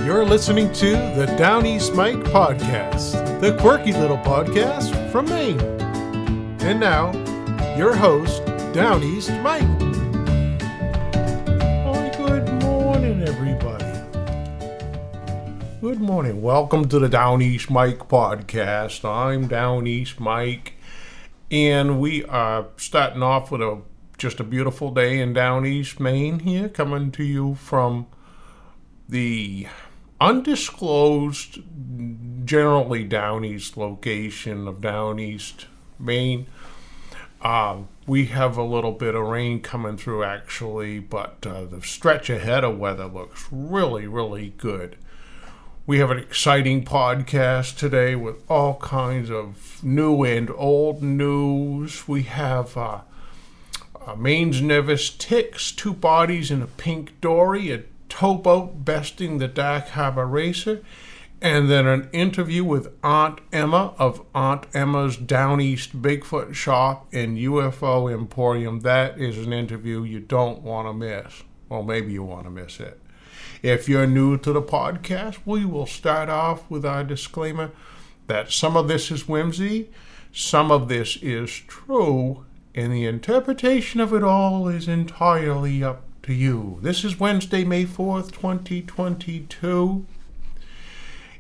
You're listening to the Downeast Mike podcast, the quirky little podcast from Maine. And now, your host, Downeast Mike. Oh, good morning, everybody. Good morning. Welcome to the Downeast Mike podcast. I'm Downeast Mike, and we are starting off with just a beautiful day in Downeast, Maine here, coming to you from the undisclosed, generally Downeast location of Downeast, Maine. We have a little bit of rain coming through actually, but the stretch ahead of weather looks really, really good. We have an exciting podcast today with all kinds of new and old news. We have Maine's nervous Tics, 2 bodies in a Pink Dory, a towboat besting the Dark Harbor Racer, and then an interview with Aunt Emma of Aunt Emma's Downeast Bigfoot shop and UFO Emporium. That is an interview you don't want to miss. Well, maybe you want to miss it. If you're new to the podcast, we will start off with our disclaimer that some of this is whimsy, some of this is true, and the interpretation of it all is entirely up to you. This is Wednesday, May 4th, 2022.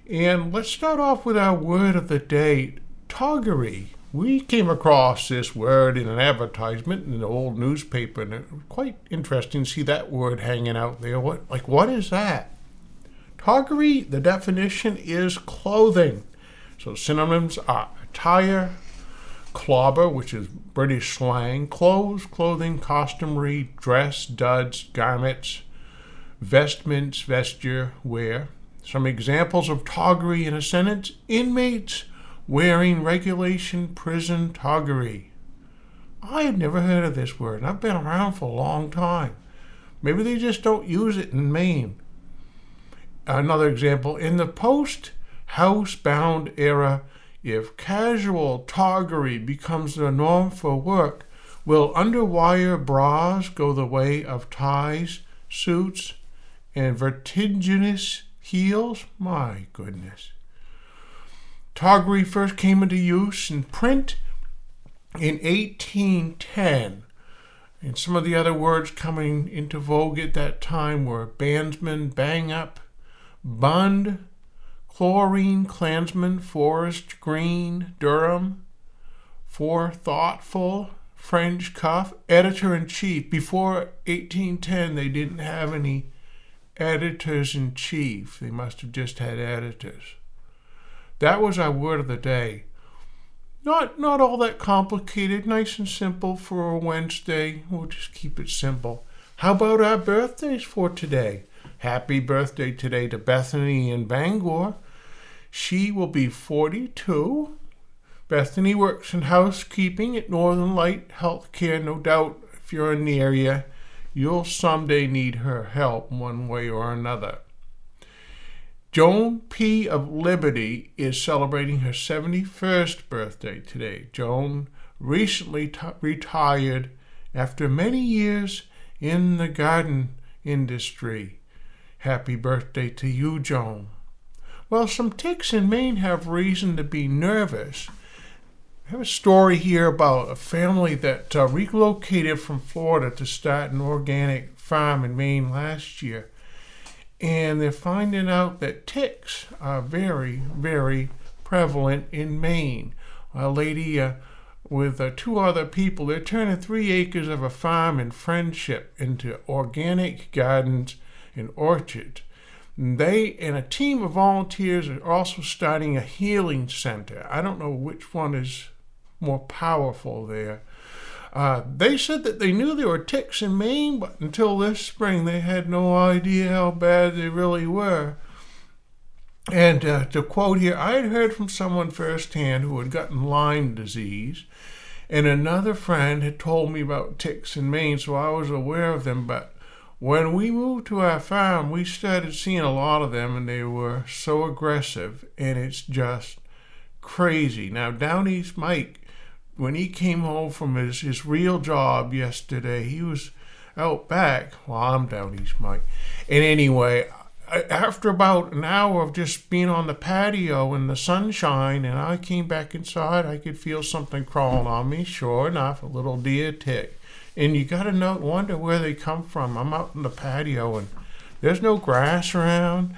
And let's start off with our word of the day, toggery. We came across this word in an advertisement in an old newspaper, and it was quite interesting to see that word hanging out there. What is that? Toggery, the definition is clothing. So synonyms are attire, clobber, which is British slang, clothes, clothing, costumery, dress, duds, garments, vestments, vesture, wear. Some examples of toggery in a sentence: inmates wearing regulation prison toggery. I had never heard of this word, and I've been around for a long time. Maybe they just don't use it in Maine. Another example, in the post-housebound era, if casual toggery becomes the norm for work, will underwire bras go the way of ties, suits, and vertiginous heels? My goodness. Toggery first came into use in print in 1810. And some of the other words coming into vogue at that time were bandsman, bang-up, bund, chlorine, clansman, forest green, Durham, forethoughtful, French cuff, editor-in-chief. Before 1810, they didn't have any editors-in-chief. They must have just had editors. That was our word of the day. Not all that complicated, nice and simple for a Wednesday. We'll just keep it simple. How about our birthdays for today? Happy birthday today to Bethany in Bangor. She will be 42. Bethany works in housekeeping at Northern Light Healthcare. No doubt, if you're in the area, you'll someday need her help one way or another. Joan P. of Liberty is celebrating her 71st birthday today. Joan recently retired after many years in the garden industry. Happy birthday to you, Joan. Well, some tics in Maine have reason to be nervous. I have a story here about a family that relocated from Florida to start an organic farm in Maine last year. And they're finding out that tics are very, very prevalent in Maine. A lady with 2 other people, they're turning 3 acres of a farm in Friendship into organic gardens and orchards. They and a team of volunteers are also starting a healing center. I don't know which one is more powerful there. They said that they knew there were tics in Maine, but until this spring they had no idea how bad they really were. And to quote here, I had heard from someone firsthand who had gotten Lyme disease, and another friend had told me about tics in Maine, so I was aware of them. But when we moved to our farm, we started seeing a lot of them, and they were so aggressive, and it's just crazy. Now, Downeast Mike, when he came home from his real job yesterday, he was out back. Well, I'm Downeast Mike. And anyway, after about an hour of just being on the patio in the sunshine, and I came back inside, I could feel something crawling on me. Sure enough, a little deer tick. And you got to wonder where they come from. I'm out in the patio, and there's no grass around.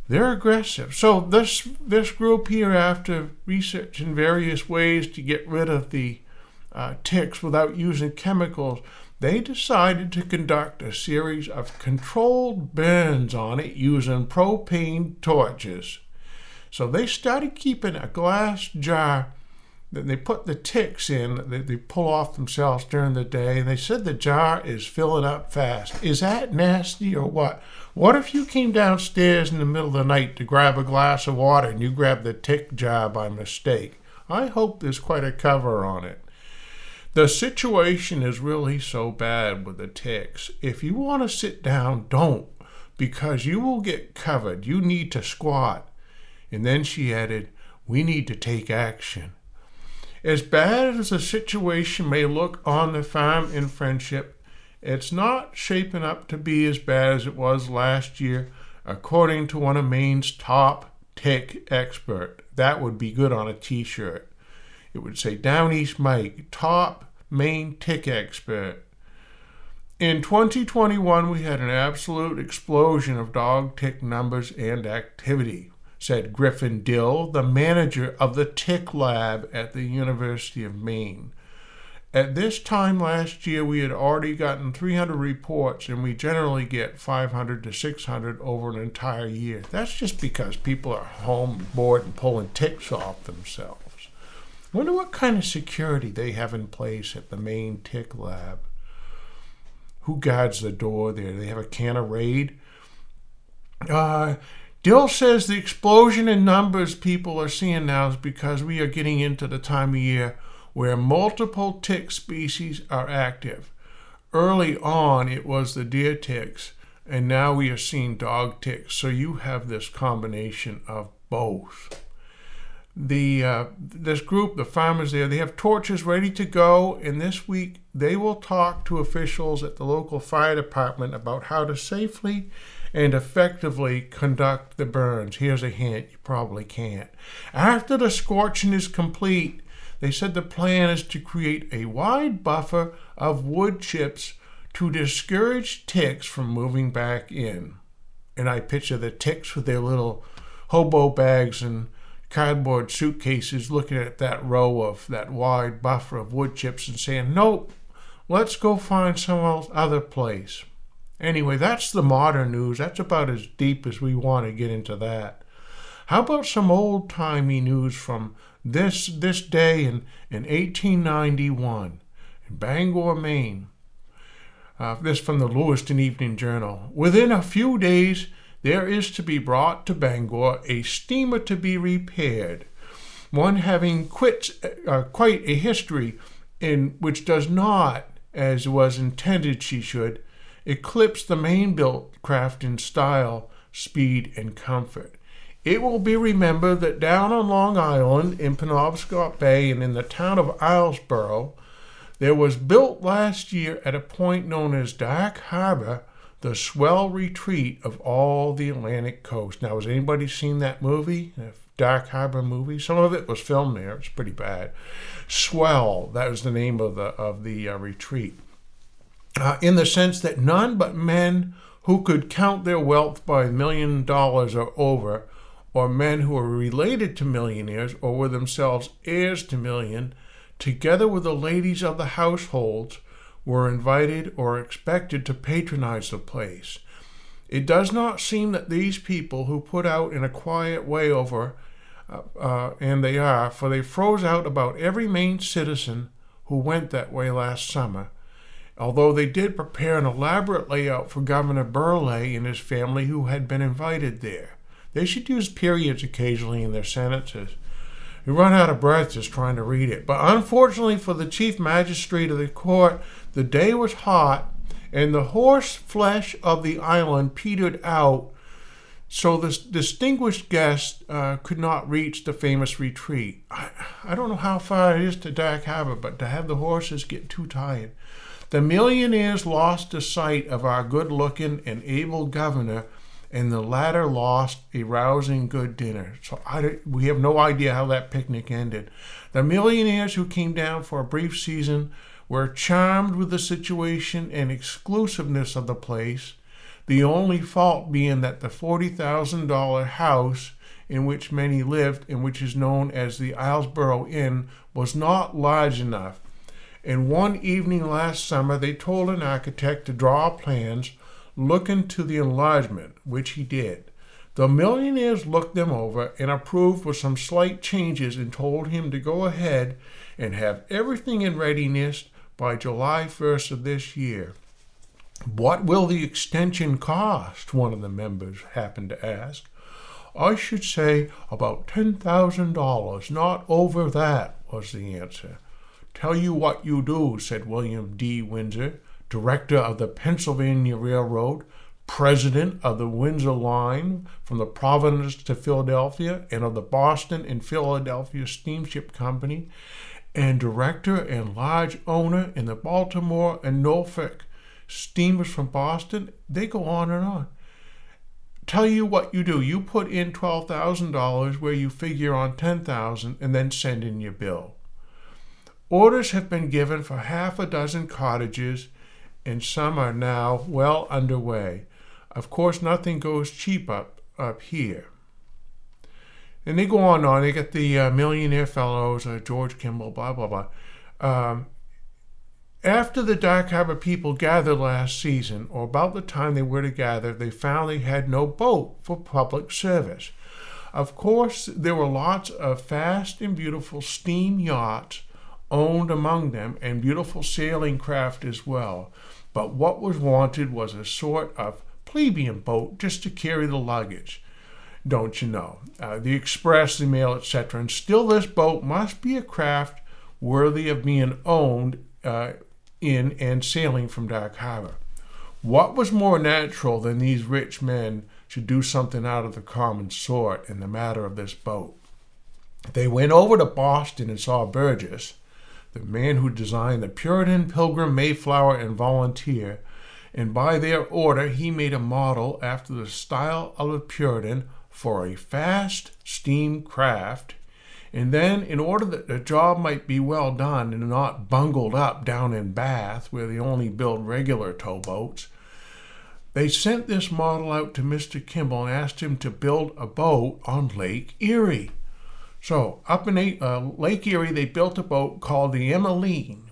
They're aggressive. So this group here, after researching various ways to get rid of the ticks without using chemicals, they decided to conduct a series of controlled burns on it using propane torches. So they started keeping a glass jar that they put the ticks in, that they pull off themselves during the day, and they said the jar is filling up fast. Is that nasty or what? What if you came downstairs in the middle of the night to grab a glass of water and you grabbed the tick jar by mistake? I hope there's quite a cover on it. The situation is really so bad with the ticks. If you want to sit down, don't, because you will get covered. You need to squat. And then she added, we need to take action. As bad as the situation may look on the farm in Friendship, it's not shaping up to be as bad as it was last year, according to one of Maine's top tick expert. That would be good on a t-shirt. It would say, Downeast Mike, top Maine tick expert. In 2021, we had an absolute explosion of dog tick numbers and activity, said Griffin Dill, the manager of the tick lab at the University of Maine. At this time last year, we had already gotten 300 reports, and we generally get 500 to 600 over an entire year. That's just because people are home bored and pulling ticks off themselves. Wonder what kind of security they have in place at the Maine Tick Lab. Who guards the door there? They have a can of Raid? Dill says the explosion in numbers people are seeing now is because we are getting into the time of year where multiple tick species are active. Early on, it was the deer ticks, and now we are seeing dog ticks. So you have this combination of both. This group, the farmers there, they have torches ready to go, and this week they will talk to officials at the local fire department about how to safely and effectively conduct the burns. Here's a hint, you probably can't. After the scorching is complete, they said the plan is to create a wide buffer of wood chips to discourage ticks from moving back in. And I picture the ticks with their little hobo bags and cardboard suitcases looking at that row of that wide buffer of wood chips and saying, nope, let's go find some other place. Anyway, that's the modern news. That's about as deep as we want to get into that. How about some old-timey news from this day in 1891 in Bangor, Maine? This from the Lewiston Evening Journal. Within a few days, there is to be brought to Bangor a steamer to be repaired, one having quite a history in which does not, as was intended she should, eclipse the Maine-built craft in style, speed, and comfort. It will be remembered that down on Long Island, in Penobscot Bay, and in the town of Islesboro, there was built last year at a point known as Dark Harbor, the swell retreat of all the Atlantic coast. Now, has anybody seen that movie, the Dark Harbor movie? Some of it was filmed there. It's pretty bad. Swell, that was the name of the retreat. In the sense that none but men who could count their wealth by $1 million or over, or men who were related to millionaires or were themselves heirs to million, together with the ladies of the households, were invited or expected to patronize the place. It does not seem that these people who put out in a quiet way over, and they are, for they froze out about every Maine citizen who went that way last summer, although they did prepare an elaborate layout for Governor Burleigh and his family who had been invited there. They should use periods occasionally in their sentences. You run out of breath just trying to read it. But unfortunately for the chief magistrate of the court, the day was hot, and the horse flesh of the island petered out, so this distinguished guest could not reach the famous retreat. I don't know how far it is to Dark Harbor, but to have the horses get too tired. The millionaires lost the sight of our good-looking and able governor and the latter lost a rousing good dinner. So we have no idea how that picnic ended. The millionaires who came down for a brief season were charmed with the situation and exclusiveness of the place, the only fault being that the $40,000 house in which many lived and which is known as the Islesboro Inn was not large enough. And one evening last summer they told an architect to draw plans looking to the enlargement, which he did. The millionaires looked them over and approved with some slight changes and told him to go ahead and have everything in readiness by July 1st of this year. What will the extension cost? One of the members happened to ask. I should say about $10,000, not over that, was the answer. Tell you what you do, said William D. Windsor, director of the Pennsylvania Railroad, president of the Windsor Line from the Providence to Philadelphia and of the Boston and Philadelphia Steamship Company, and director and large owner in the Baltimore and Norfolk steamers from Boston. They go on and on. Tell you what you do. You put in $12,000 where you figure on $10,000 and then send in your bill. Orders have been given for half a dozen cottages, and some are now well underway. Of course, nothing goes cheap up here. And they go on and on. They get the millionaire fellows, George Kimball, blah, blah, blah. After the Dark Harbor people gathered last season, or about the time they were to gather, they found they had no boat for public service. Of course, there were lots of fast and beautiful steam yachts owned among them, and beautiful sailing craft as well. But what was wanted was a sort of plebeian boat just to carry the luggage, don't you know? The express, the mail, etc. And still this boat must be a craft worthy of being owned in and sailing from Dark Harbor. What was more natural than these rich men should do something out of the common sort in the matter of this boat? They went over to Boston and saw Burgess, the man who designed the Puritan, Pilgrim, Mayflower, and Volunteer, and by their order he made a model after the style of the Puritan for a fast steam craft. And then, in order that the job might be well done and not bungled up down in Bath, where they only build regular towboats, they sent this model out to Mr. Kimball and asked him to build a boat on Lake Erie. So, up in Lake Erie, they built a boat called the Emmeline.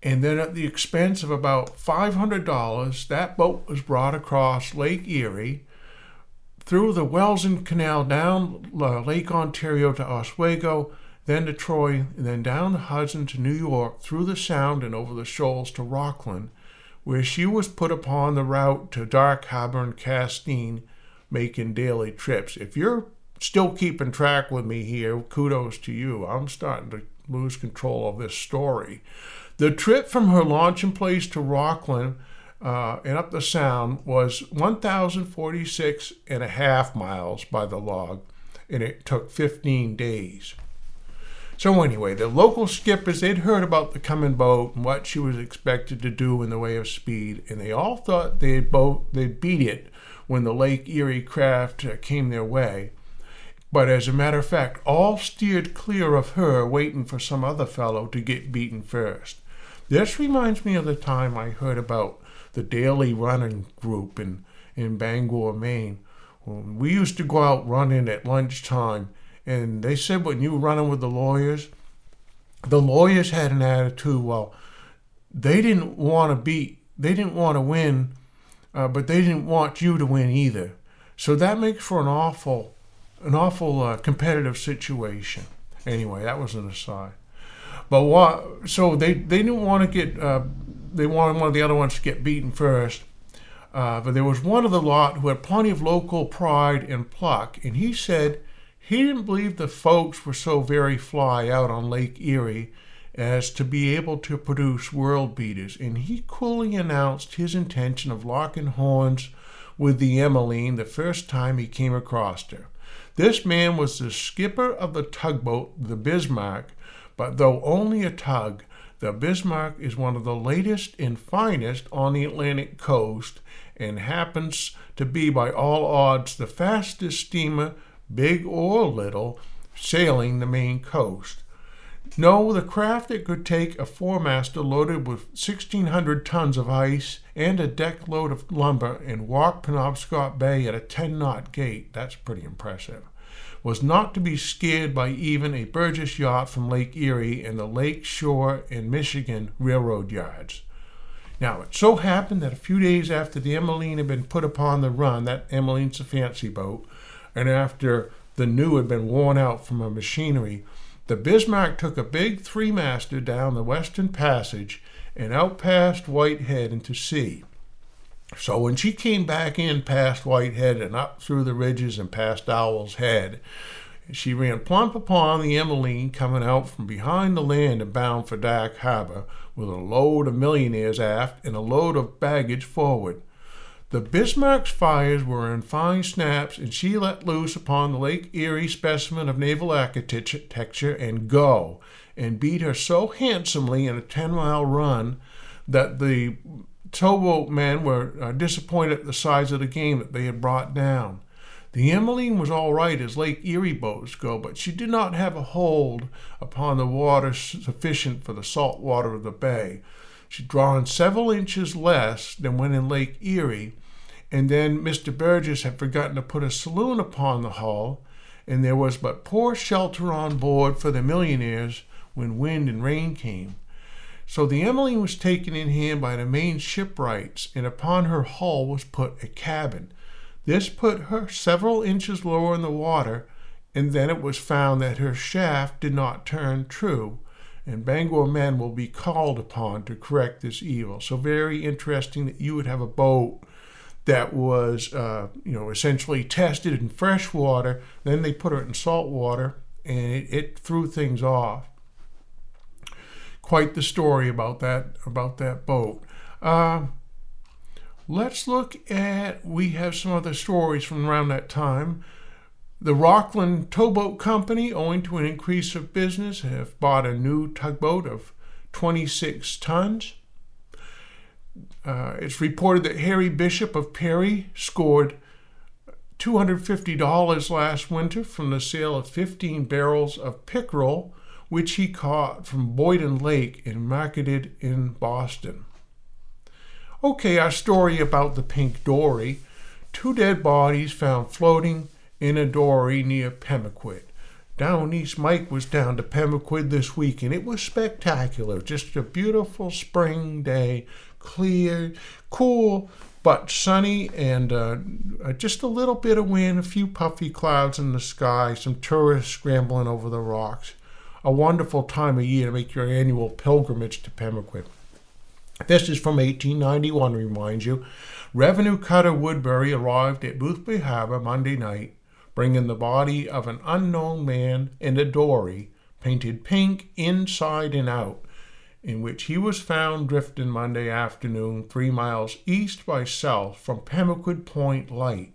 And then at the expense of about $500, that boat was brought across Lake Erie, through the Wellsend Canal, down Lake Ontario to Oswego, then to Troy, and then down the Hudson to New York, through the Sound and over the shoals to Rockland, where she was put upon the route to Dark Harbor and Castine, making daily trips. If you're still keeping track with me here, kudos to you. I'm starting to lose control of this story. The trip from her launching place to Rockland and up the Sound was 1,046 and a half miles by the log, and it took 15 days. So anyway, the local skippers, they'd heard about the coming boat and what she was expected to do in the way of speed, and they all thought they'd beat it when the Lake Erie craft came their way. But as a matter of fact, all steered clear of her, waiting for some other fellow to get beaten first. This reminds me of the time I heard about the daily running group in Bangor, Maine. We used to go out running at lunchtime, and they said when you were running with the lawyers had an attitude, well, they didn't want to win, but they didn't want you to win either. So that makes for an awful competitive situation. Anyway, that was an aside. But so they didn't want to get, they wanted one of the other ones to get beaten first. But there was one of the lot who had plenty of local pride and pluck, and he said he didn't believe the folks were so very fly out on Lake Erie as to be able to produce world beaters, and he coolly announced his intention of locking horns with the Emmeline the first time he came across her. This man was the skipper of the tugboat, the Bismarck, but though only a tug, The Bismarck is one of the latest and finest on the Atlantic coast and happens to be by all odds the fastest steamer, big or little, sailing the Maine coast. No, the craft that could take a four-master loaded with 1,600 tons of ice and a deck load of lumber and walk Penobscot Bay at a 10-knot gait, that's pretty impressive, was not to be scared by even a Burgess yacht from Lake Erie and the Lake Shore and Michigan railroad yards. Now, it so happened that a few days after the Emmeline had been put upon the run, that Emmeline's a fancy boat, and after the new had been worn out from her machinery, the Bismarck took a big three-master down the Western Passage and out past Whitehead into sea. So when she came back in past Whitehead and up through the ridges and past Owl's Head, she ran plump upon the Emmeline coming out from behind the land and bound for Dark Harbor with a load of millionaires aft and a load of baggage forward. The Bismarck's fires were in fine snaps, and she let loose upon the Lake Erie specimen of naval architecture and go, and beat her so handsomely in a 10-mile run that the towboat men were disappointed at the size of the game that they had brought down. The Emmeline was all right as Lake Erie boats go, but she did not have a hold upon the water sufficient for the salt water of the bay. She'd drawn several inches less than when in Lake Erie, and then Mr. Burgess had forgotten to put a saloon upon the hull, and there was but poor shelter on board for the millionaires when wind and rain came. So the Emmeline was taken in hand by the Maine shipwrights, and upon her hull was put a cabin. This put her several inches lower in the water, and then it was found that her shaft did not turn true, and Bangor men will be called upon to correct this evil. So very interesting that you would have a boat that was, essentially tested in fresh water. Then they put it in salt water, and it threw things off. Quite the story about that boat. Let's look at, we have some other stories from around that time. The Rockland Towboat Company, owing to an increase of business, have bought a new tugboat of 26 tons. It's reported that Harry Bishop of Perry scored $250 last winter from the sale of 15 barrels of pickerel, which he caught from Boyden Lake and marketed in Boston. Okay, our story about the Pink Dory. 2 dead bodies found floating in a dory near Pemaquid. Downeast Mike was down to Pemaquid this week, and it was spectacular. Just a beautiful spring day, clear, cool, but sunny, and just a little bit of wind, a few puffy clouds in the sky, some tourists scrambling over the rocks. A wonderful time of year to make your annual pilgrimage to Pemaquid. This is from 1891, reminds you. Revenue cutter Woodbury arrived at Boothby Harbor Monday night, bringing the body of an unknown man in a dory, painted pink inside and out, in which he was found drifting Monday afternoon 3 miles east by south from Pemaquid Point Light.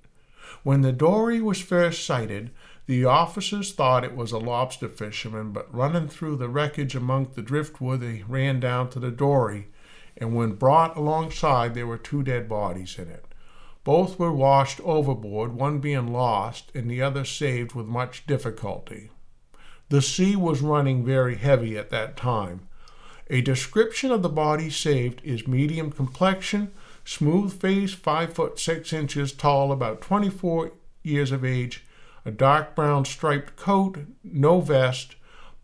When the dory was first sighted, the officers thought it was a lobster fisherman, but running through the wreckage among the driftwood, they ran down to the dory, and when brought alongside, there were 2 dead bodies in it. Both were washed overboard, one being lost and the other saved with much difficulty. The sea was running very heavy at that time. A description of the body saved is medium complexion, smooth face, 5 foot 6 inches tall, about 24 years of age, a dark brown striped coat, no vest,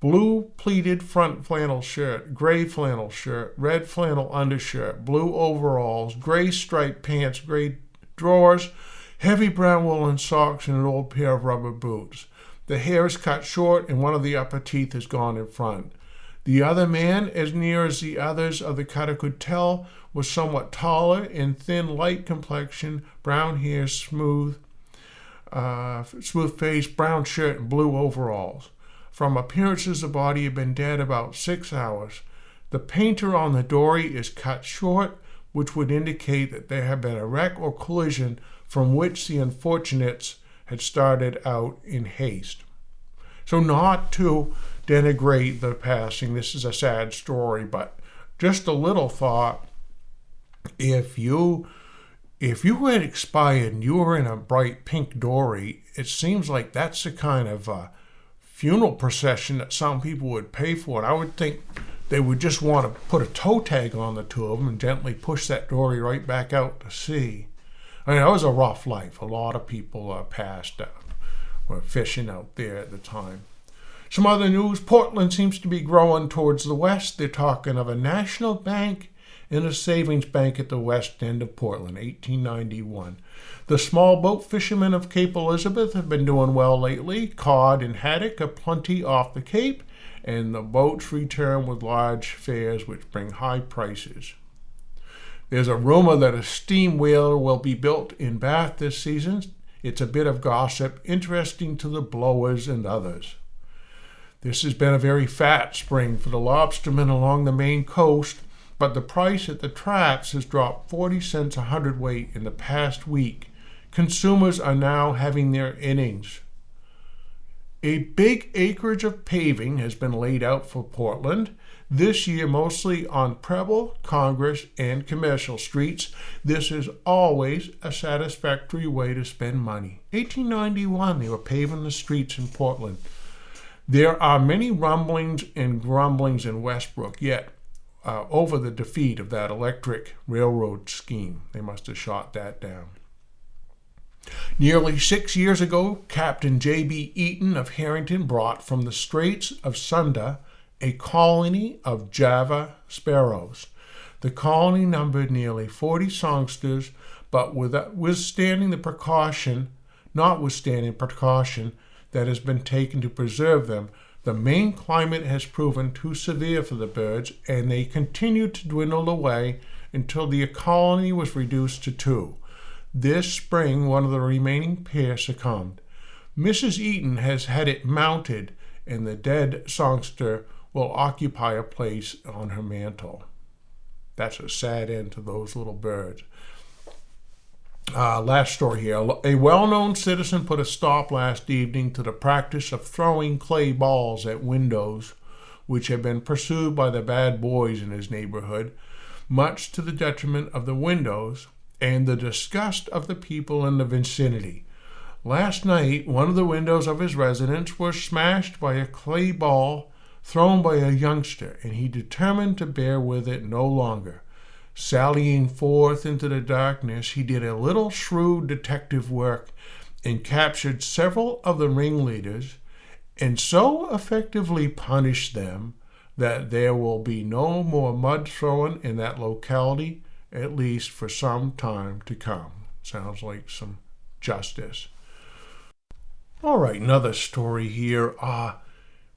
blue pleated front flannel shirt, gray flannel shirt, red flannel undershirt, blue overalls, gray striped pants, gray drawers, heavy brown woolen socks, and an old pair of rubber boots. The hair is cut short, and one of the upper teeth is gone in front. The other man, as near as the others of the cutter could tell, was somewhat taller and thin, light complexion, brown hair, smooth face, brown shirt, and blue overalls. From appearances, the body had been dead about 6 hours. The painter on the dory is cut short, which would indicate that there had been a wreck or collision from which the unfortunates had started out in haste. So not to denigrate the passing. This is a sad story, but just a little thought. If you had expired and you were in a bright Pink Dory, it seems like that's the kind of funeral procession that some people would pay for. And I would think they would just want to put a toe tag on the two of them and gently push that dory right back out to sea. I mean, it was a rough life. A lot of people passed out, were fishing out there at the time. Some other news, Portland seems to be growing towards the west. They're talking of a national bank and a savings bank at the west end of Portland, 1891. The small boat fishermen of Cape Elizabeth have been doing well lately. Cod and haddock are plenty off the Cape, and the boats return with large fares which bring high prices. There's a rumor that a steam whaler will be built in Bath this season. It's a bit of gossip, interesting to the blowers and others. This has been a very fat spring for the lobstermen along the Maine coast, but the price at the traps has dropped 40 cents a hundredweight in the past week. Consumers are now having their innings. A big acreage of paving has been laid out for Portland, this year mostly on Preble, Congress, and commercial streets. This is always a satisfactory way to spend money. 1891, they were paving the streets in Portland. There are many rumblings and grumblings in Westbrook yet over the defeat of that electric railroad scheme. They must have shot that down. Nearly 6 years ago, Captain J.B. Eaton of Harrington brought from the Straits of Sunda a colony of Java sparrows. The colony numbered nearly 40 songsters, but notwithstanding precaution that has been taken to preserve them, the Maine climate has proven too severe for the birds, and they continued to dwindle away until the colony was reduced to 2. This spring, one of the remaining pair succumbed. Mrs. Eaton has had it mounted, and the dead songster will occupy a place on her mantle. That's a sad end to those little birds. Last story here. A well-known citizen put a stop last evening to the practice of throwing clay balls at windows, which had been pursued by the bad boys in his neighborhood, much to the detriment of the windows and the disgust of the people in the vicinity. Last night, one of the windows of his residence was smashed by a clay ball thrown by a youngster, and he determined to bear with it no longer. Sallying forth into the darkness, he did a little shrewd detective work and captured several of the ringleaders, and so effectively punished them that there will be no more mud throwing in that locality, at least for some time to come. Sounds like some justice. All right, another story here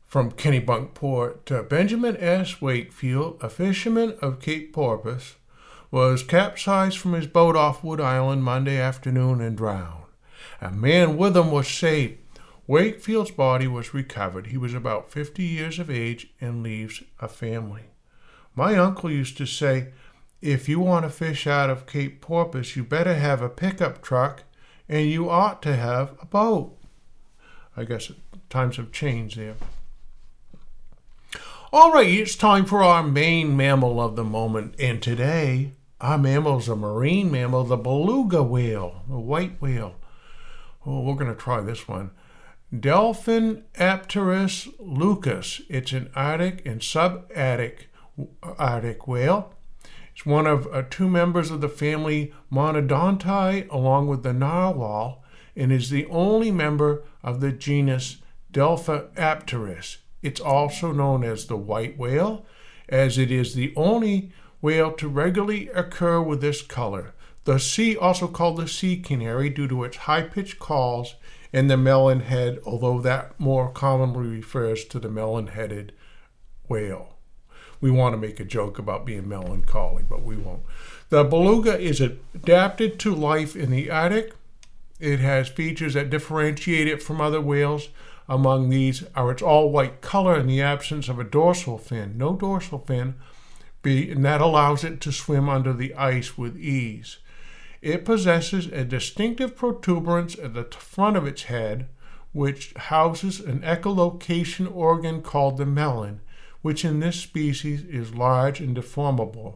from Kennebunkport. Benjamin S. Wakefield, a fisherman of Cape Porpoise, was capsized from his boat off Wood Island Monday afternoon and drowned. A man with him was saved. Wakefield's body was recovered. He was about 50 years of age and leaves a family. My uncle used to say, if you want to fish out of Cape Porpoise, you better have a pickup truck and you ought to have a boat. I guess times have changed there. All right, it's time for our main mammal of the moment. And today, our mammal is a marine mammal, the beluga whale, the white whale. Oh, we're going to try this one. Delphinapterus lucus. It's an Arctic and subarctic whale. It's one of 2 members of the family Monodonti, along with the narwhal, and is the only member of the genus Delphinapterus. It's also known as the white whale, as it is the only whale to regularly occur with this color. The sea, also called the sea canary, due to its high-pitched calls, and the melon-head, although that more commonly refers to the melon-headed whale. We want to make a joke about being melancholy, but we won't. The beluga is adapted to life in the Arctic. It has features that differentiate it from other whales. Among these are its all-white color and the absence of a dorsal fin. No dorsal fin, and that allows it to swim under the ice with ease. It possesses a distinctive protuberance at the front of its head, which houses an echolocation organ called the melon, which in this species is large and deformable.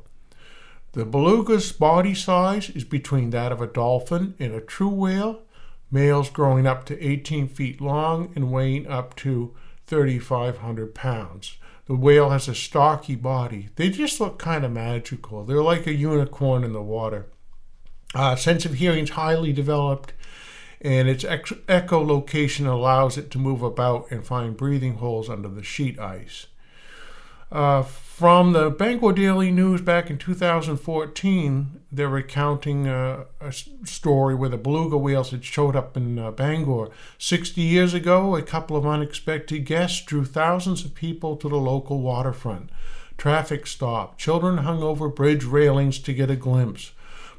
The beluga's body size is between that of a dolphin and a true whale, males growing up to 18 feet long and weighing up to 3,500 pounds. The whale has a stocky body. They just look kind of magical. They're like a unicorn in the water. Sense of hearing is highly developed, and its echolocation allows it to move about and find breathing holes under the sheet ice. From the Bangor Daily News back in 2014, they're recounting a story where the beluga whales had showed up in Bangor. 60 years ago, a couple of unexpected guests drew thousands of people to the local waterfront. Traffic stopped. Children hung over bridge railings to get a glimpse.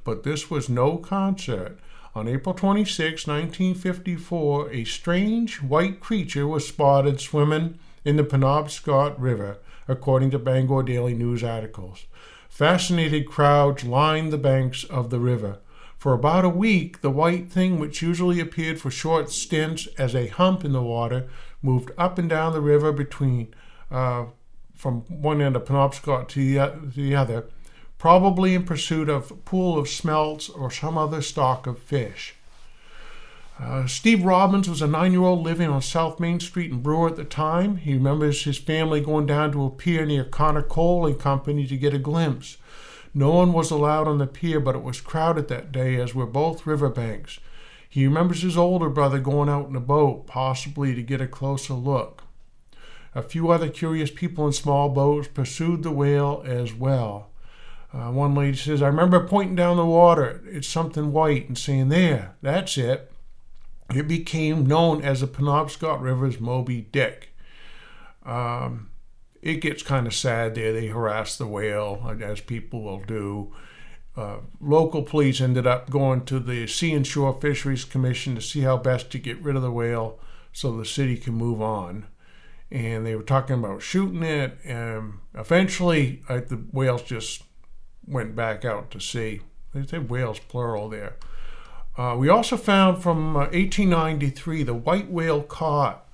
But this was no concert. On April 26, 1954, a strange white creature was spotted swimming in the Penobscot River, according to Bangor Daily News articles. Fascinated crowds lined the banks of the river. For about a week, the white thing, which usually appeared for short stints as a hump in the water, moved up and down the river from one end of Penobscot to the other, probably in pursuit of a pool of smelts or some other stock of fish. Steve Robbins was a 9-year-old living on South Main Street in Brewer at the time. He remembers his family going down to a pier near Connor Cole and Company to get a glimpse. No one was allowed on the pier, but it was crowded that day, as were both riverbanks. He remembers his older brother going out in a boat, possibly to get a closer look. A few other curious people in small boats pursued the whale as well. One lady says, "I remember pointing down the water, it's something white, and saying, 'There, that's it.' It became known as the Penobscot River's Moby Dick." It gets kind of sad there. They harass the whale, as people will do. Local police ended up going to the Sea and Shore Fisheries Commission to see how best to get rid of the whale so the city can move on. And they were talking about shooting it, and eventually the whales just went back out to sea. They say whales plural there. We also found from 1893 the white whale caught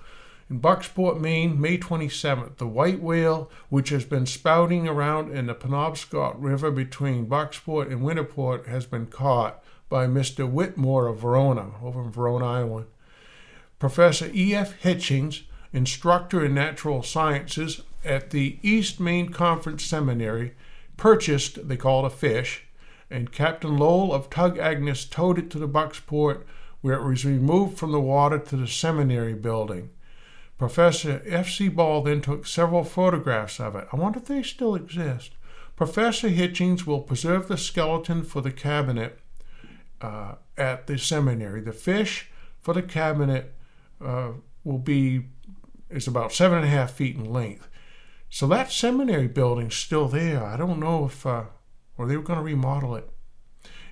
in Bucksport, Maine, May 27th. The white whale, which has been spouting around in the Penobscot River between Bucksport and Winterport, has been caught by Mr. Whitmore of Verona, over in Verona, Iowa. Professor E.F. Hitchings, instructor in natural sciences at the East Maine Conference Seminary, purchased, they call it a fish, and Captain Lowell of Tug Agnes towed it to the Bucksport, where it was removed from the water to the seminary building. Professor F.C. Ball then took several photographs of it. I wonder if they still exist. Professor Hitchings will preserve the skeleton for the cabinet at the seminary. The fish for the cabinet is about 7.5 feet in length. So that seminary building's still there. I don't know if or they were going to remodel it.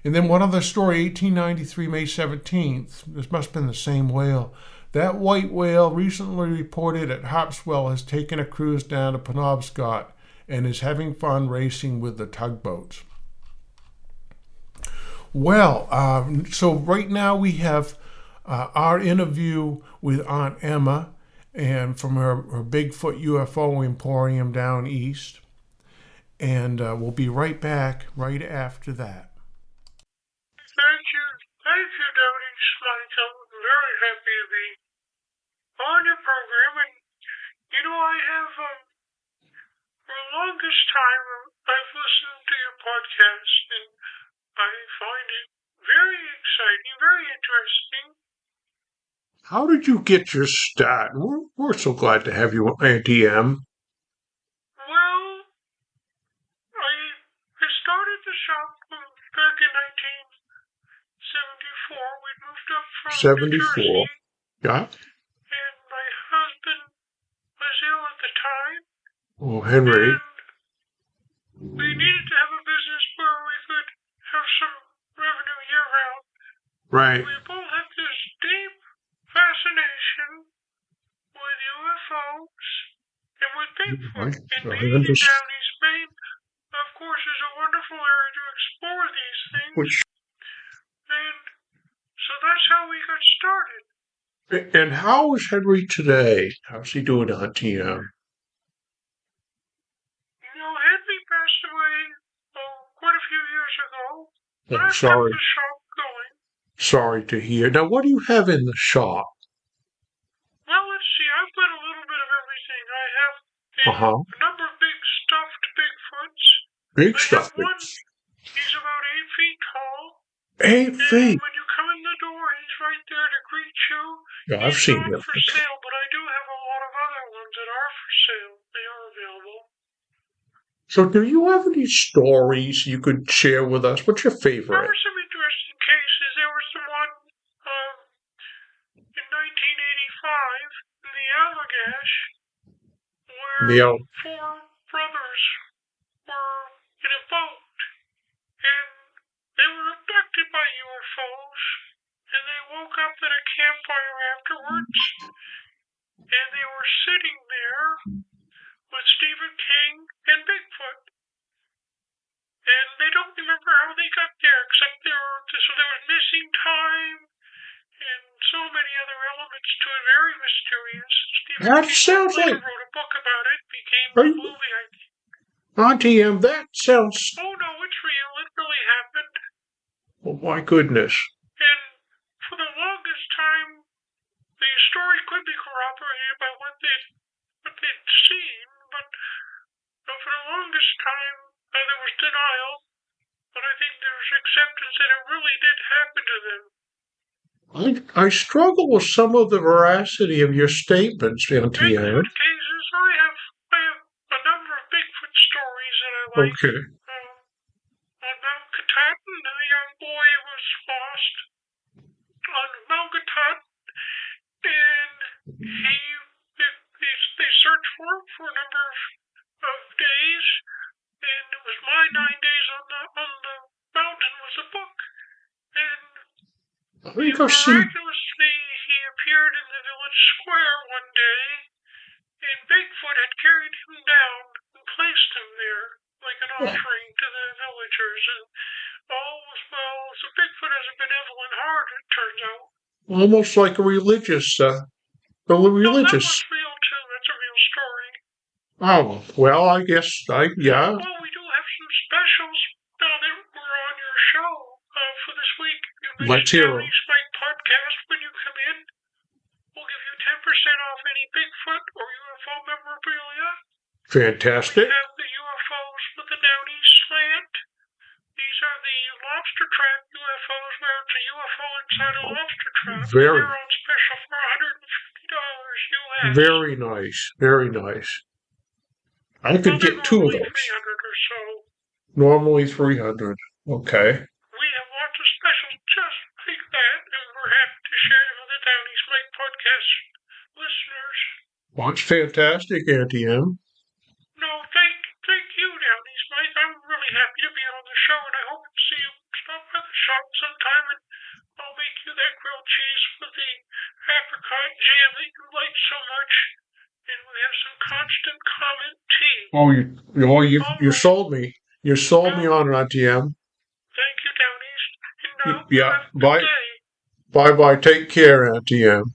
And then one other story, 1893, May 17th. This must have been the same whale. That white whale, recently reported at Harpswell, has taken a cruise down to Penobscot and is having fun racing with the tugboats. Well, so right now we have our interview with Aunt Emma, and from her Bigfoot UFO Emporium down east. And we'll be right back right after that. Thank you, Downeast. I'm very happy to be on your program. And, I have, for the longest time, I've listened to your podcast, and I find it very exciting, very interesting. How did you get your start? We're so glad to have you, Auntie M. Well, I started the shop back in 1974. We moved up from 74. New Jersey. Yeah. And my husband was ill at the time. Oh, Henry. And we needed to have a business where we could have some revenue year-round. Right. We both have this deep fascination with UFOs and with Bigfoot. And being in Downeast, Maine, of course, is a wonderful area to explore these things. And so that's how we got started. And how is Henry today? How's he doing, Auntie Em? Henry passed away quite a few years ago, but I'm I've kept sorry. the shop going. Sorry to hear. Now, what do you have in the shop? Well, let's see. I've got a little bit of everything. I have a number of big stuffed Bigfoots. Big I stuff. have one. He's about 8 feet tall. 8 feet. And when you come in the door, he's right there to greet you. Yeah, I've seen him. He's not for sale, but I do have a lot of other ones that are for sale. They are available. So, do you have any stories you could share with us? What's your favorite? There were some interesting cases. There was the one in 1985 in the Allagash where 4 brothers were in a boat and they were abducted by UFOs and they woke up at a campfire afterwards and they were sitting there with Stephen King and Bigfoot. And they don't remember how they got there, except there was missing time and so many other elements to it, very mysterious. Stephen King wrote a book about it, became a movie. Auntie Em, that sounds... Oh no, it's real, it really happened. Oh my goodness. And for the longest time, the story could be corroborated by what they'd seen, but for the longest time, there was denial, but I think there was acceptance that it really did happen to them. I struggle with some of the veracity of your statements, Auntie Em. Bigfoot cases, I have a number of Bigfoot stories that I like. Okay. On Mount Katahdin, a young boy was lost on Mount Katahdin, and they searched for him for a number of days, and it was My 9 Days on the Mountain was a book, and miraculously he appeared in the village square one day, and Bigfoot had carried him down and placed him there like an offering to the villagers, and all was well. So Bigfoot has a benevolent heart, it turns out. Almost like a religious. No, that one's real too. That's a real story. Oh, well, I guess, yeah. Well, we do have some specials now that we're on your show for this week. Let's hear them. Downeast Mike podcast. When you come in, we'll give you 10% off any Bigfoot or UFO memorabilia. Fantastic. We have the UFOs with the Downeast slant. These are the lobster trap UFOs where it's a UFO inside a lobster trap. They're on special for $150 US. Very nice. Very nice. I could get 2 of those. $300 or so. Normally 300. Okay. We have lots of specials just like that, and we're happy to share them with the Downeast Mike podcast listeners. Well, it's fantastic, Auntie Em. No, thank you, Downeast Mike. I'm really happy to be on the show, and I hope to see you stop by the shop sometime, and I'll make you that grilled cheese with the apricot jam that you like so much. And we have some constant comment tea. You sold me. You sold me on it, Auntie Em. Thank you, Downeast. And yeah, have a good day. Bye-bye. Take care, Auntie Em.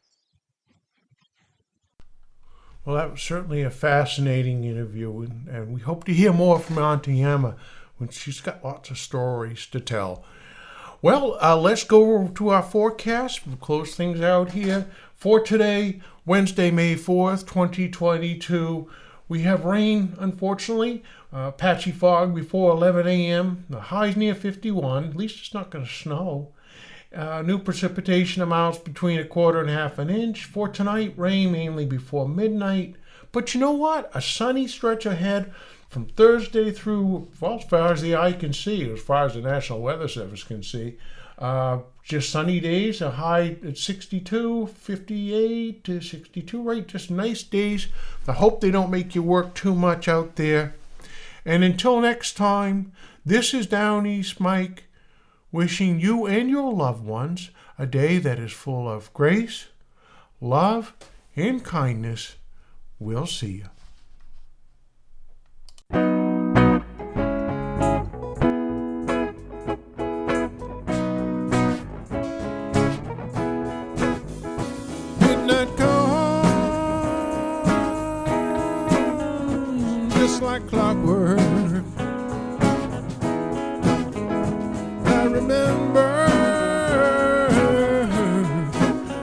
Well, that was certainly a fascinating interview, and we hope to hear more from Auntie Emma when she's got lots of stories to tell. Well, let's go to our forecast. We'll close things out here. For today, Wednesday, May 4th, 2022, we have rain, unfortunately. Patchy fog before 11 a.m. The high's near 51. At least it's not going to snow. New precipitation amounts between 1/4 and 1/2 inch. For tonight, rain mainly before midnight. But you know what? A sunny stretch ahead from Thursday through, well, as far as the eye can see, as far as the National Weather Service can see. Just sunny days, a high at 62, 58 to 62, right? Just nice days. I hope they don't make you work too much out there. And until next time, this is Downeast Mike, wishing you and your loved ones a day that is full of grace, love, and kindness. We'll see you. remember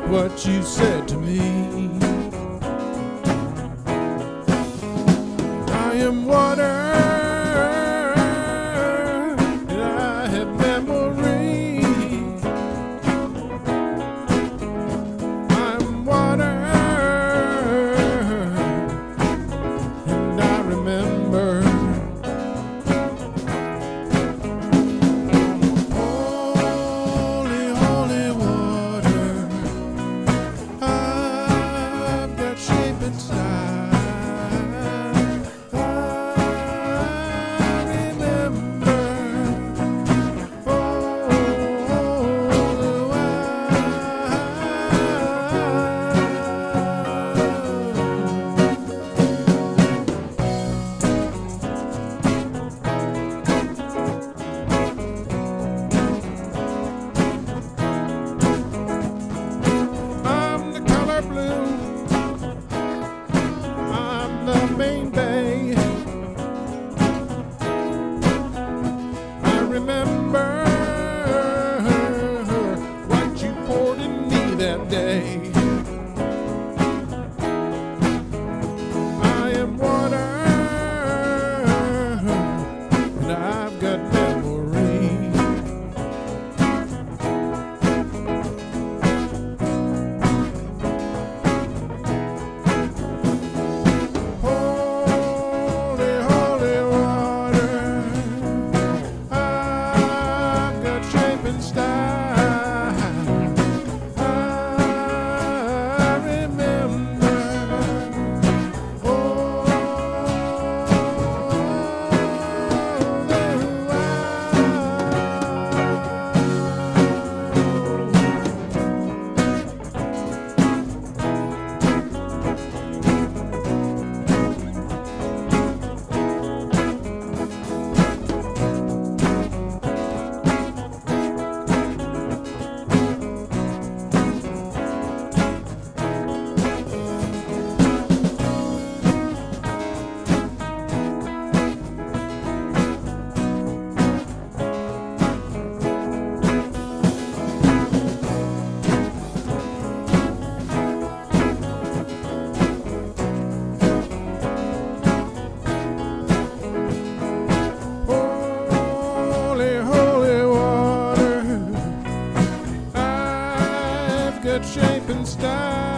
what you said to me. I am water, and I have memory. I'm water, and I remember. Holy, holy water, I've got shape inside. I'm the color blue. I'm the Maine Bay. I remember what you poured in me that day. I am water, and I've got memory. Holy, holy water, I've got shape and style. I remember. Holy, holy water, I've got shape and style.